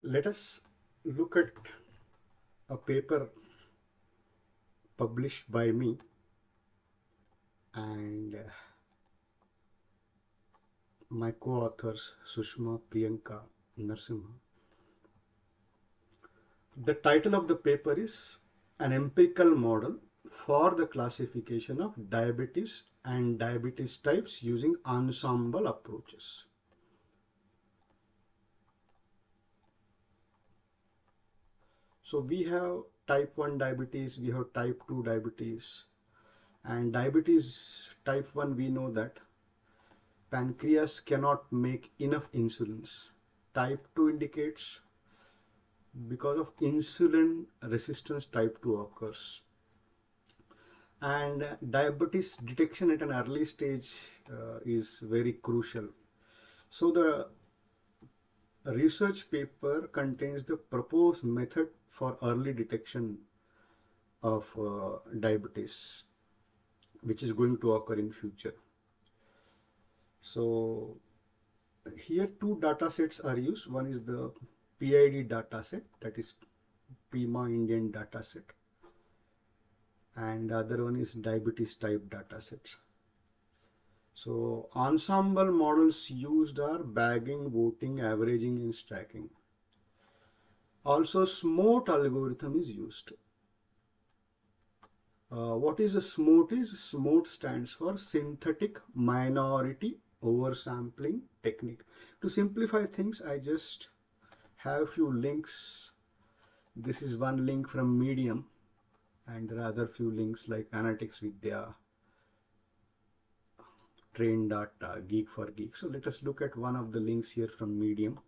Let us look at a paper published by me and my co-authors Sushma, Priyanka, Narasimha. The title of the paper is An Empirical Model for the Classification of Diabetes and Diabetes Types Using Ensemble Approaches. So we have type 1 diabetes, we have type 2 diabetes, and diabetes type 1 we know that pancreas cannot make enough insulins. Type 2 indicates because of insulin resistance type 2 occurs. And diabetes detection at an early stage is very crucial. So the research paper contains the proposed method for early detection of diabetes, which is going to occur in future. So here two data sets are used. One is the PID data set, that is PIMA Indian data set, and the other one is diabetes type data sets. So ensemble models used are bagging, voting, averaging and stacking. Also SMOT algorithm is used. What is a SMOT is? SMOT stands for synthetic minority oversampling technique. To simplify things, I just have a few links. This is one link from Medium, and there are other few links like Analytics Vidya, Train Data, Geek for Geek. So let us look at one of the links here from Medium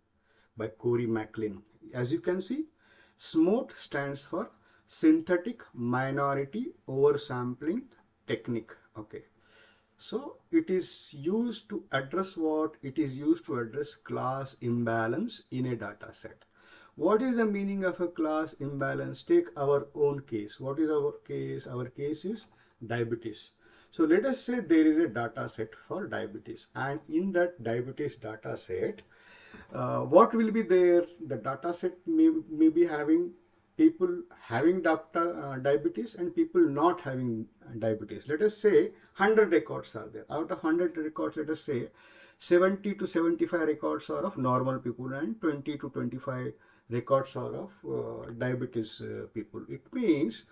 by Corey Macklin. As you can see, SMOT stands for synthetic minority oversampling technique. Okay. So it is used to address what? It is used to address class imbalance in a data set. What is the meaning of a class imbalance? Take our own case. What is our case? Our case is diabetes. So let us say there is a data set for diabetes, and in that diabetes data set, what will be there? The data set may be having people having diabetes and people not having diabetes. Let us say 100 records are there. Out of 100 records, let us say 70 to 75 records are of normal people and 20 to 25 records are of diabetes people. It means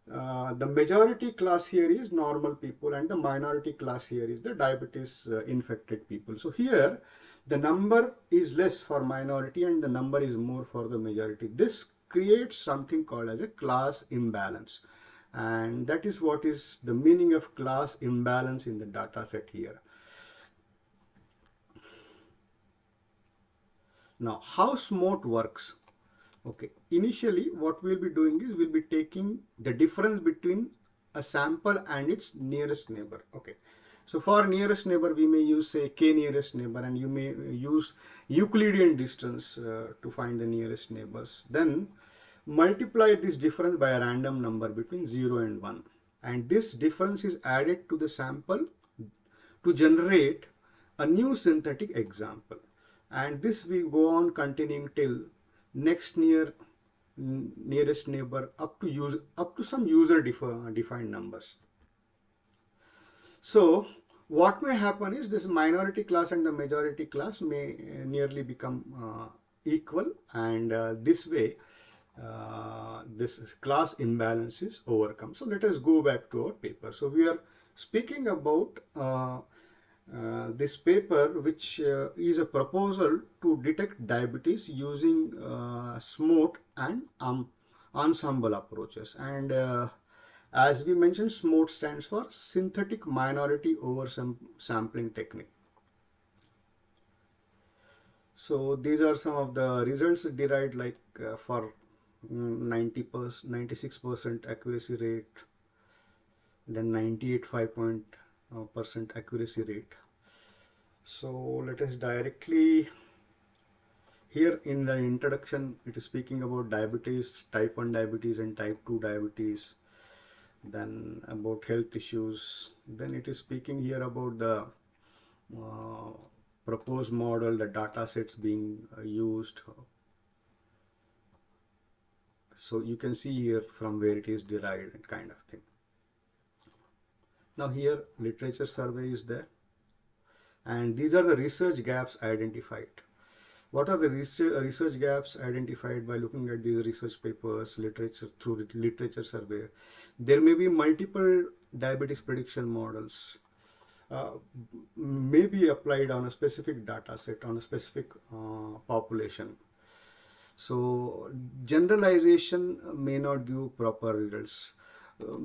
the majority class here is normal people and the minority class here is the diabetes infected people. So here the number is less for minority and the number is more for the majority. This creates something called as a class imbalance, and that is what is the meaning of class imbalance in the data set here. Now how SMOT works? Okay, initially what we'll be doing is we'll be taking the difference between a sample and its nearest neighbor. Okay, so for nearest neighbor we may use say k nearest neighbor, and you may use Euclidean distance to find the nearest neighbors. Then multiply this difference by a random number between 0 and 1, and this difference is added to the sample to generate a new synthetic example, and this we go on continuing till next nearest neighbor up to some user defined numbers. So what may happen is this minority class and the majority class may nearly become equal, and this way this class imbalance is overcome. So let us go back to our paper. So we are speaking about this paper, which is a proposal to detect diabetes using SMOT and ensemble approaches. And as we mentioned, SMOT stands for synthetic minority oversampling technique. So these are some of the results derived, like for 90%, 96% accuracy rate, then 98.5% accuracy rate. So let us directly, here in the introduction it is speaking about diabetes, type 1 diabetes and type 2 diabetes, then about health issues, then it is speaking here about the proposed model, the data sets being used, So you can see here from where it is derived and kind of thing. Now here literature survey is there, and these are the research gaps identified. What are the research gaps identified by looking at these research papers, literature through literature survey? There may be multiple diabetes prediction models, uh, may be applied on a specific data set, on a specific population. So generalization may not give proper results.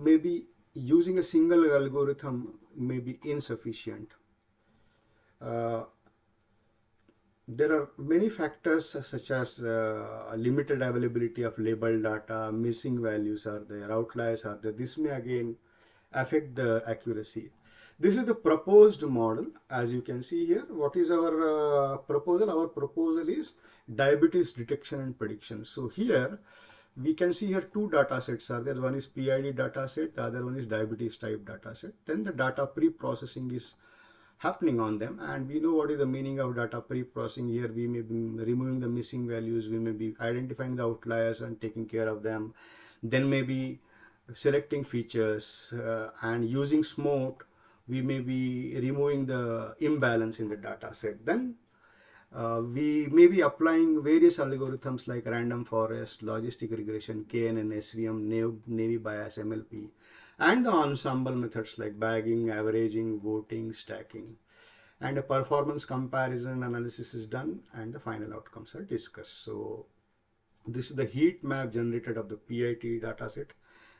Maybe using a single algorithm may be insufficient. Uh, There are many factors such as limited availability of labeled data, missing values are there, outliers are there. This may again affect the accuracy. This is the proposed model. As you can see here, what is our proposal? Our proposal is diabetes detection and prediction. So here we can see here two data sets are there. One is PID data set, the other one is diabetes type data set. Then the data pre-processing is happening on them, and we know what is the meaning of data pre-processing. Here we may be removing the missing values, we may be identifying the outliers and taking care of them, then maybe selecting features, and using SMOT we may be removing the imbalance in the data set. Then we may be applying various algorithms like random forest, logistic regression, KNN, SVM, Navy bias, MLP, and the ensemble methods like bagging, averaging, voting, stacking. And a performance comparison analysis is done, and the final outcomes are discussed. So this is the heat map generated of the PIT dataset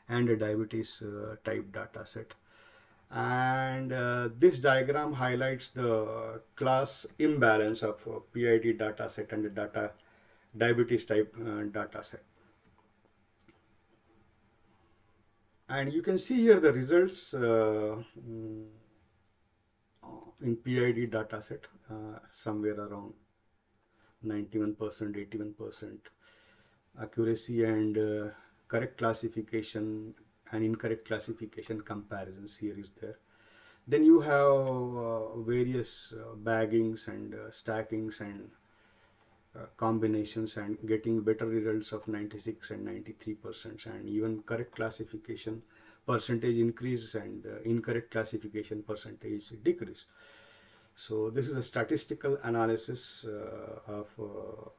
and a diabetes type dataset. And this diagram highlights the class imbalance of PID dataset and the diabetes type dataset. And you can see here the results in PID dataset, somewhere around 91%, 81% accuracy, and correct classification and incorrect classification comparisons here is there. Then you have various baggings and stackings and combinations, and getting better results of 96 and 93%, and even correct classification percentage increase and incorrect classification percentage decrease. So this is a statistical analysis of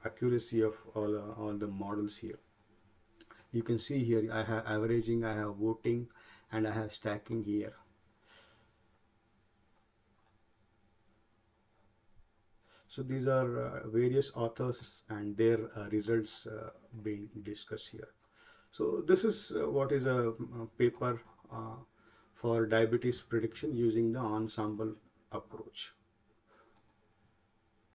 accuracy of all the models here. You can see here I have averaging, I have voting, and I have stacking here. So these are various authors and their results being discussed here. So this is what is a paper for diabetes prediction using the Ensemble